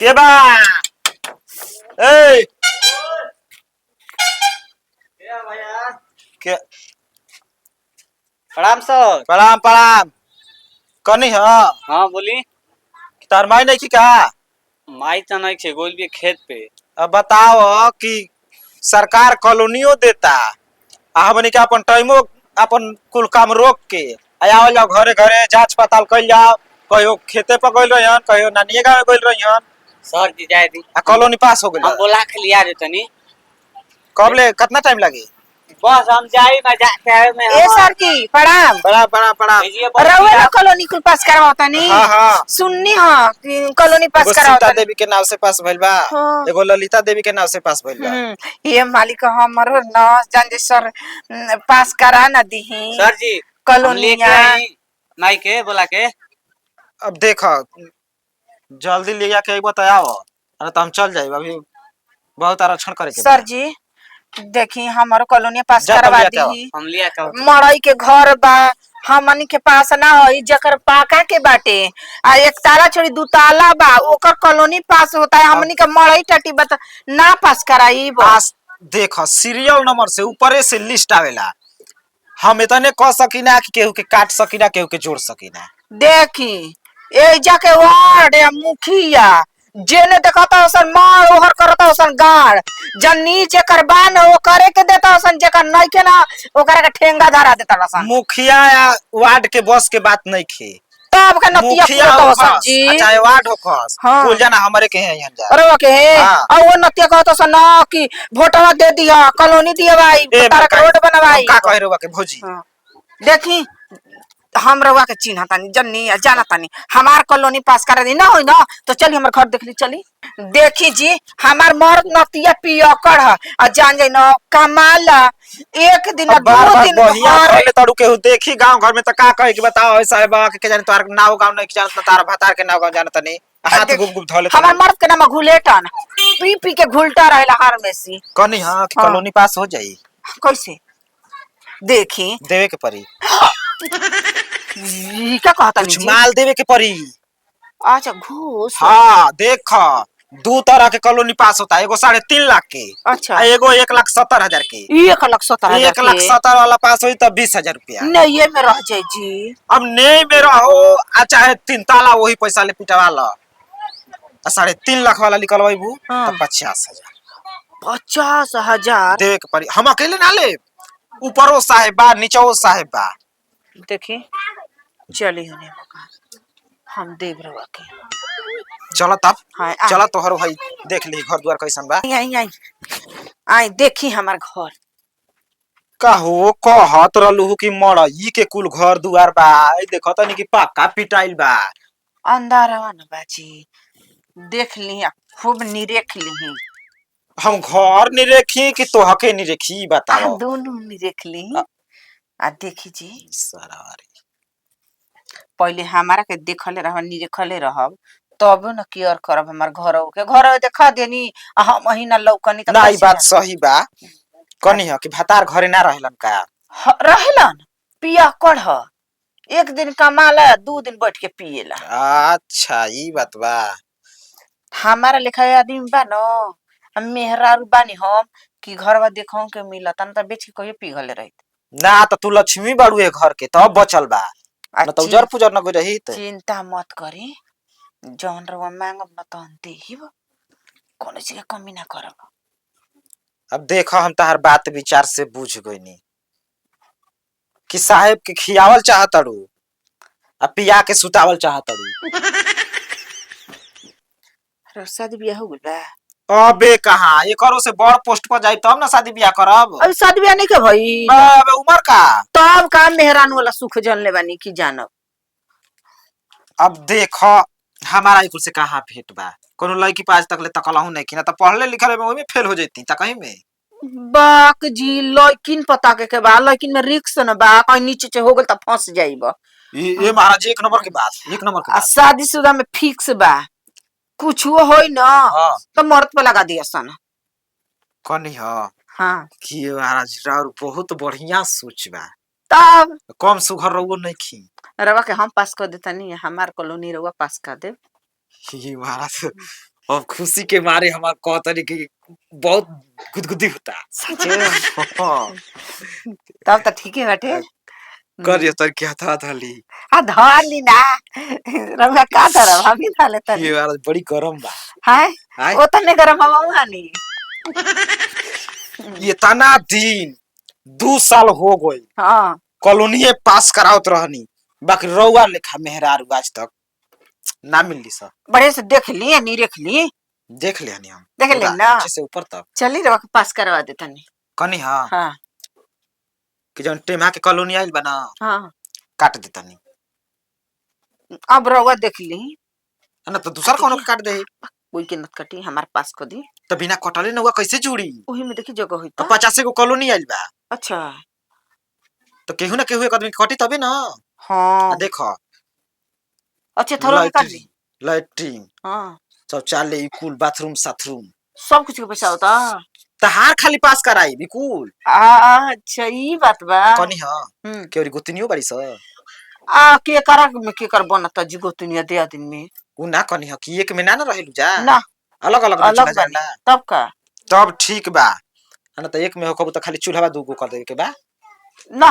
के बा ए भैया के प्रणाम सर। प्रणाम प्रणाम। कनी ह हाँ बोली। तार माई नहीं की का? माई तो नहीं छे, गोल भी खेत पे। अब बताओ कि सरकार कॉलोनियो देता आ हमनी के अपन टाइमो अपन कुल काम रोक के आवल जाओ घरे घरे जांच पड़ताल कइल जाओ। कहियो खेते पर गइल रहियन, कहियो नानिये गाँव गइल रहियन सर जी जाए दी, आ कॉलोनी पास हो गइल। हम बोला के लिया देतनी। कब ले कितना टाइम लगी? बस हम जाई ना जाके आए में ए सर जी प्रणाम। बड़ा बड़ा बड़ा भेजिए बस रउआ लिया। लोग कॉलोनी कुल पास करवातानी। हाँ हाँ सुननी ह कि कॉलोनी पास एगो सीता करवातानी। देवी के नाव से पास भइल बा, हाँ। एगो ललिता देवी के नाव से पास भइल बा। ये मालिक हमरो न जान सर पास करा न दीही सर जी हम लेके कॉलोनिया। आई माई के बोला के। अब देख जल्दी ले जाके अइबो त आओ, अरे तो हम चल जाइब। अभी बहुत आरक्षण करे के बा। सर जी देखी हमारो कॉलोनी पास जा तब करवा लिया के आओ। दीही। हम लिया के मड़ई के घर बा हमनी के पास ना होई, जकर पाका के बाटे आ एक ताला छोड़ी दू ताला बा ओकर कॉलोनी पास होता है। हमनी के मड़ई टटी बता ना पास कराई पास देख सीरियल नंबर से ऊपरे से लिस्ट आवेला। हम इतने कह सकीना कि केहू के काट सकीना, केहू के जोड़ सकीना। देखी ए जाके वार्ड या मुखिया जेने देखता ओसन मार ओहर करता ओसन गाड़ जन्नी जेकर बा न ओ करे के देता ओसन, जेकर नहीं के ना ओकरा के ठेंगा धरा देता ओसन। मुखिया या वार्ड के बस के बात नहीं खे। तब के नतिया मुखिया पूरा ओसन होखस जी। चाहे वार्ड होखस, हाँ। कुल जना हमरे के हैं यहाँ जा। अरे ओके हाँ। और वो नतिया कहता ओसन ना कि वोटवा दे दिया कॉलोनी दिया भाई ए तारा के रोड बनवाई। का कह रहे के भौजी? हाँ। देखी हम रउआ के चिन्ह तानी जन्नी जाना तानी हमार कॉलोनी पास कर दी ना होई ना तो चली हमर घर देख ली। चली देखी जी हमार मर्द नतिया पियकड़ है आ जान जाई न कमाला एक दिन अब बार दो बार दिन बहिया घर कहले तड़ू केहू देखी गांव घर में त का कहे कि बताओ ऐ साहेब के जाने तोर नाव गांव नहीं जानत ना, तार भतार के नाव गांव जानत नहीं। हाथ गुप गुप धले हमार मर्द के नाम घुलेटन पी पी के घुलटा रहेला हर में सी। कनी हां कि हाँ। कॉलोनी पास हो जाई। कैसे देखी देवे के पड़ी, ई क्या कहता कुछ जी? माल देवे के पड़ी। अच्छा घूस। हाँ देख दू तरह के कॉलोनी पास होता है, एगो 3.5 लाख के अच्छा आ एगो 1,70,000 के। 1,70,000 1,70,000 वाला पास होई तो 20,000 रुपया। नहीं ये में रह जाए जी। अब नहीं में रहो आ चाहे 3 ताला वही पैसा ले पिटवा लो आ 3.5 लाख वाला निकलवाइबू हाँ। तो 50,000 50,000 देवे के पड़ी। हम अकेले ना ले, ऊपरो साहेब बा नीचो साहेब बा। देखी चली होने मकान हम देव रवा के। चलो तब हाँ चलो तोहर भाई देख ली घर द्वार कैसन बा। आई आई आई देखी हमार घर कहो कहत रहलू कि मड़ई के कुल घर दुआर बा, देखो तनी कि पक्का पिटाइल बा। अंधारवा न बाजी देख ली खूब निरेख ली। हम घर नहीं रेखी कि तोहके नहीं रेखी बताओ। दोनों निरेख ली आ देखी जी सारा पहले हमारा के देखले रहब निरेखले रहब तब न केयर करब हमार घर देखा देनी आ हम महीना लौकनी ना ई बात सही बा। कनी ह कि भतार घरे ना रहलन का? रहेलन पिया कढ़ एक दिन कमाला 2 दिन बैठ के पिएला। अच्छा ई बात बा। हमारा लेखा आदमी बा न हम मेहरारू बानी हम कि घरवा देखौ के मिलत न त बेच के कहियो पिघले रही। ना तो तू लक्ष्मी बाड़ू है घर के तब बचल बा, न तो उजर पुजर न गई रही। चिंता मत करी जौन रवा मांगब न तहन देहिब, कोनो चीज के कमी ना करब। अब देखो हम तहार बात विचार से बुझ गईनी कि साहेब के खियावल चाहतड़ू आ पिया के सुतावल चाहतड़ू। शादी बियाह हो गइल बा? अबे कहाँ एकरो से बड़ पोस्ट पर जाई तब ना शादी ब्याह करब। अभी शादी बियाह नहीं के भई अबे उम्र का तब का मेहरान वाला सुख जानले बानी की जानब। अब देखो हमारा कुल से कहाँ भेंट बा, कोनो लड़की पास तक ले तकलहू नहीं कि ना तो पढ़ले लिखले में ओही में फेल हो जैती त कहीं में। बाक जी लड़किन पता के बा लड़किन में रिक्स न बा कहीं नीचे से हो गल त फंस जाइब। ये महाराज एक नंबर की बात, एक नंबर की आ बात। शादीशुदा में फिक्स बा कुछ होई न हां तो मर्द पे लगा दिया सन। कनी ह हाँ कि महाराज राउर बहुत बढ़िया सोच बा, तब कम सुघर रहुओ नहीं खी। रवा के हम पास कर देता नहीं हमार कॉलोनी रवा पास कर दे। ये महाराज अब खुशी के मारे हमार कहतनी कि बहुत गुदगुदी होता। सच तब तो ठीक है बाटे। कर तर क्या था धली आ धर ली ना रउआ का धरब हम ही धर लेतनी। ये वाला बड़ी गरम बा। हाय हाय ओ तने गरम हवा हानी। ये तना दिन 2 साल हो गई हां कॉलोनी पास करावत रहनी बाकी रउआ लेखा मेहरारू आज तक ना मिलली सर। बड़े से देख ली नी देख ली देख लिया हम देख ली पूरा ना। नीचे से ऊपर तक चली रउआ के पास करवा दे तनी। कनी हां हां कि जौन टेमा के कॉलोनी आइल बा ना हां काट देतनी अब रउआ देख ली ना तो दूसरा कोनो के काट दे कोई के नत कटी हमारे पास को दी। तो बिना कटले नउआ कैसे जुड़ी। ओही में देखी जगह होई तो त 50 गो कॉलोनी आइल बा अच्छा तो केहू ना केहू एक आदमी के कटी तबे ना। हां देखो अच्छा थोड़ा कर ली। लैट्रिन हां शौचालय कुल बाथरूम साथरूम सब कुछ के पैसा होता। तहार खाली पास कराई बिकुल अच्छा ई बात बा। कनी हां केवरी गोतनियो बाड़ी स आ के करा में के कर बनता जी गोतनिया दे दिन में उ ना कनी हां कि एक में ना रहलू जा ना अलग अलग अलग चला बनी जाला तब का तब ठीक बा ना तो एक में हो कबू तो खाली चूल्हा दूगो कर देवे के बा। ना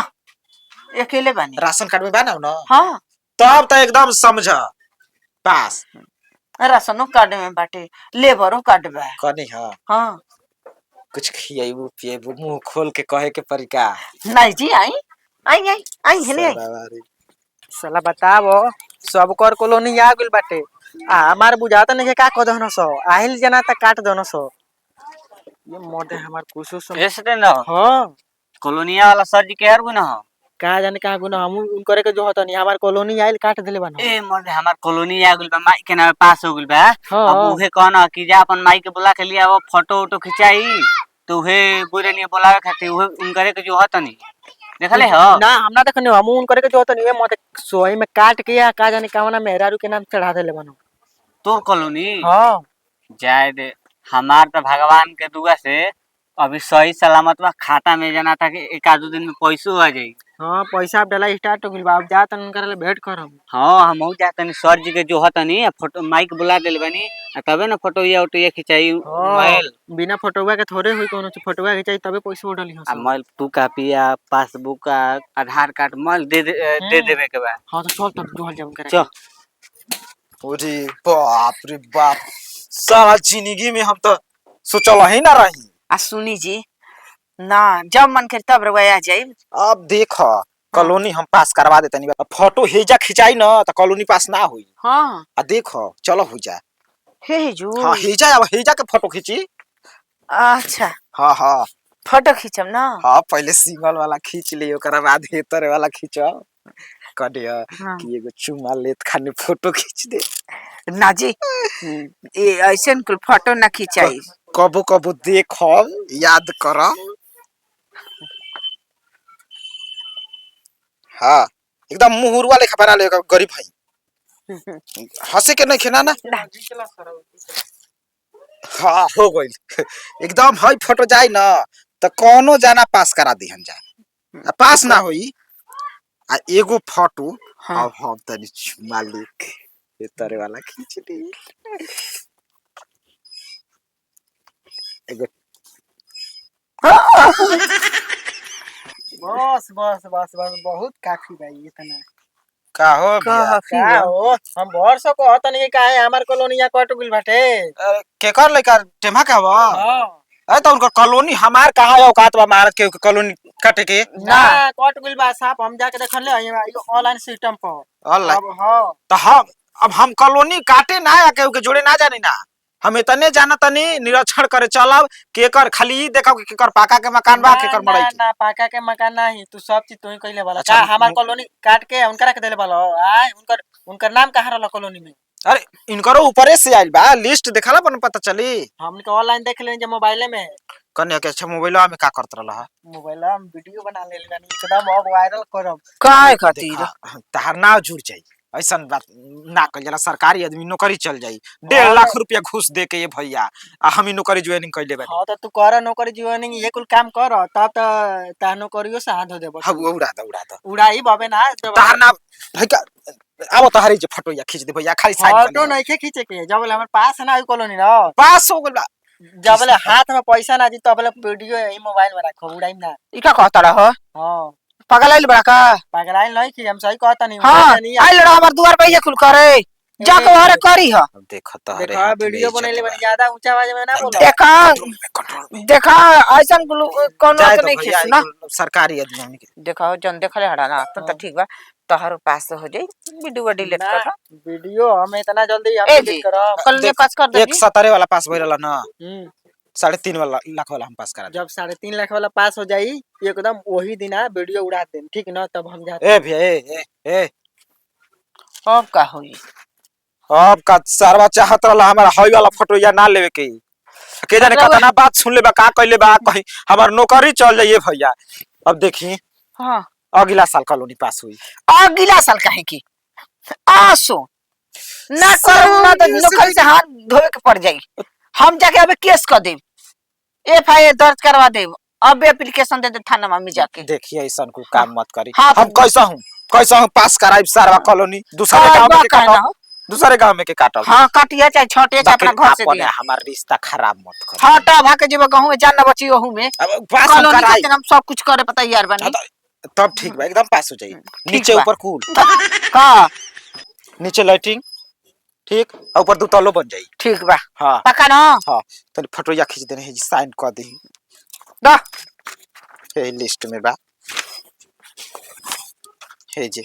अकेले बनी। राशन कार्ड में बा ना हां तब तो एकदम समझ पास राशनो कार्ड में बाटे लेबरो कार्ड बा। कनी हां हां कुछ खियाइबू पिएबू मुंह खोल के कहे के परिका नहीं जी आई आई आई आई हेले आई। सरावारी साला बतावो सब कर कॉलोनी आ गइल बाटे आ हमार बुझाता नहीं का कह दहन सो आहिल जना त काट दहन सो ये मोदे हमार कुछो सम ऐसे न हां कॉलोनिया वाला सर जी के हर गुना हो। का जाने का गुना हम उन करे के जो होता नहीं हमार कॉलोनी आइल काट देले बन। ए मर्दे हमार कॉलोनी आ गइल बा माई के नाम पास हो गइल बा। हाँ। अब उहे कहना कि जा अपन माई के बुला के लिया वो फोटो वोटो खिंचाई तो उहे बुरे नहीं बुलावे खातिर उहे उन करे के जो होता नहीं देखले हो। ना हमरा देखने हम उन करे के जो होता नहीं मोदे सोई में काट के या का जाने कावना मेहरारू के नाम चढ़ा देले बन। तोर कॉलोनी हां जाए दे हमार तो भगवान के दुआ से अभी सही सलामत बा खाता में जना था कि एक आधो दिन में पैसो आ जाई। हां पैसा डाला स्टार्ट हो गइल बा अब जा तन उनकर ले भेंट करम। हाँ हम जातनी सर जी के जो हतनी फोटो माइक बुला दिल बनी तबे ना फोटो या ऑटो या खिंचाई मोबाइल बिना फोटोवा के थोड़े होई कोनो फोटोवा खिंचाई तबे पैसा उड़ली आ मोबाइल टू कॉपी या पासबुक का आधार कार्ड मोबाइल दे देवे के बा। हां तो चल तब जोहल जम करे चल अरे बाप रे बाप सारा जिंदगी में हम तो सोचल ही ना रही। आ सुनी जी ना जब मन करे तब रउआ आ जाई। अब देख कॉलोनी हम पास करवा देतनी फोटो हेजा खिंचाई ना तो कॉलोनी पास ना हुई। हां आ देख चलो हो जा हे जू हां हेजा अब हेजा के फोटो खींची। अच्छा हां हां फोटो खींचम ना। हां पहले सिंगल वाला खींच ले ओकरा बाद हेतर वाला खींचो कडिया हाँ। कि एगो चुमा लेत खाने फोटो खींच दे। ना जी ए ऐसन कुल फोटो ना खिंचाई। कबो कबो देख याद कर। हाँ एकदम मुहुरवा लेखा बना ले गरीब भाई हंसे के नहीं खेना ना। हाँ हो गई एकदम हई फोटो जाए ना तो कोनो जाना पास करा दिहन जा पास ना होई आ एगो फोटो। हाँ। अब हम तनी चुमा लेक ये तरे वाला खींच ली एगो बस बस बस बस बहुत काफी भाई इतना का हो बिया का हो हम भर सको हत नहीं काहे हमार कॉलोनी या कट गेल बाटे। केकर लइका टेमा का बा हां ए तो उनका कॉलोनी हमार कहां है औकात बा मार के कॉलोनी काटे के ना कट गेल बा साहब हम जाके देखन ले ऑनलाइन सिस्टम पर ऑनलाइन। अब हां तो हम कॉलोनी काटे ना या के जोड़े ना जानी ना हम इतने जाना तनी निरीक्षण करे चलब केकर खाली ई देखो कि केकर पाका के मकान बा केकर मड़ई के। ना पाका के मकान नहीं तू सब चीज तू ही कइले वाला अच्छा, का हमार कॉलोनी काट के उनकरा के देले वाला आय उनकर उनकर नाम कहां रहल कॉलोनी में। अरे इनकरो ऊपरे से आइल बा लिस्ट देखला पर पता चली। हमनी के ऑनलाइन देख लेन जे मोबाइल में कन्या के अच्छा मोबाइलवा में का करत रहला मोबाइल में वीडियो बना ले बानी एकदम अब वायरल करब। काहे खातिर तहार नाव जुड़ जाई ऐसन बात ना कल जाला सरकारी आदमी नौकरी चल जाई 1.5 लाख रुपया घूस दे के ये भैया आ हम नौकरी ज्वाइनिंग कइले बानी। हां तो तू कर नौकरी जीवनिंग ये कुल काम कर तब त ता नौकरियो से हाथ हो देबो। हम उड़ा द उड़ाई बबे ना तहार नाम भाई का अब तो हरी जे फोटो या खींच दे भैया खाली साइन कर फोटो ले। नहीं खींचे के जब ले हमारे पास है ना कॉलोनी ना पास हो गला जब ले हाथ में पैसा ना जी तब ले वीडियो यही मोबाइल में रखो उड़ाई ना। ई का कहता रह हां पागल आइल बड़ा का पगलाइन नहीं कि हम सही कहता नहीं हाँ आइल रहा हमार दुआर पे ये कुल करे जाके हरे करी ह अब देखत हरे देखा वीडियो बनैले बनी ज्यादा ऊंचा आवाज में ना बोलो। देखा देखा ऐसन कुल कोनो जाए के तो नहीं भैया खींच ना सरकारी आदमी के देखा जन देखले हड़ा ना तो ठीक बा तोहर पास हो जाई वीडियो डिलीट कर दो। वीडियो हम इतना जल्दी हम ए डिलीट जी करब। कल ने पास कर दे एक 17 वाला पास भइल ना हम्म 3.5 लाख वाला हम पास करा जब 3.5 लाख वाला पास हो जाई एकदम वही दिन वीडियो उड़ा देम ठीक ना तब हम जाते। ए भैया ए अब का होई अब का सरवा चाहत रहला हमारा हई वाला फोटो या ना लेवे के के जाने मतलब कतना बात सुन ले बा का कइले बा कहीं हमार नौकरी चल जाइए भैया। अब देखी हां अगला साल कॉलोनी पास हुई अगला साल काहे की आसो ना करो ना तो नौकरी से हाथ धोए के पड़ जाई हम जाके अबे केस कर देब एफआईआर दर्ज करवा देब अब एप्लीकेशन दे दे थाना में जाके। देखिए ऐसा को काम मत करी हाँ, हम कैसा हूँ पास कराई सारा कॉलोनी दूसरे गांव में के काटब दूसरे गांव में के काटब हां काटिया चाहे छोटे चाहे अपना घर से अपने दिया हमार रिश्ता खराब मत कर। हटा भाके जेब गहूं में जान ना बची ओहू में अब पास हम कॉलोनी कराई खातिर हम सब कुछ करे पता यार बनी तब ठीक बा एकदम पास हो जाई ठीक नीचे बा। ऊपर कूल का नीचे लाइटिंग ठीक और ऊपर दो तलो बन जाई। ठीक बा हां पक्का ना हां तो फोटो या खींच देने है साइन कर दे दा ये लिस्ट में बा हे जे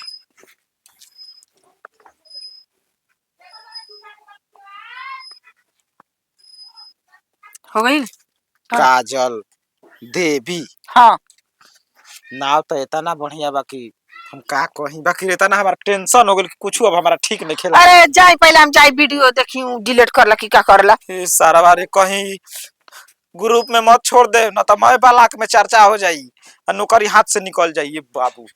हो गई काजल देवी हां नाव तो इतना बढ़िया बा कि हम का कहीं बाकी इतना हमारा टेंशन हो गेल कि कुछ अब हमारा ठीक नहीं खेला। अरे जाई पहले हम जाई वीडियो देखी डिलीट करला की का करला ये सारा बारे कहीं ग्रुप में मत छोड़ दे ना तो मैं बालाक में चर्चा हो जाई और नौकरी हाथ से निकल जाई ये बाबू।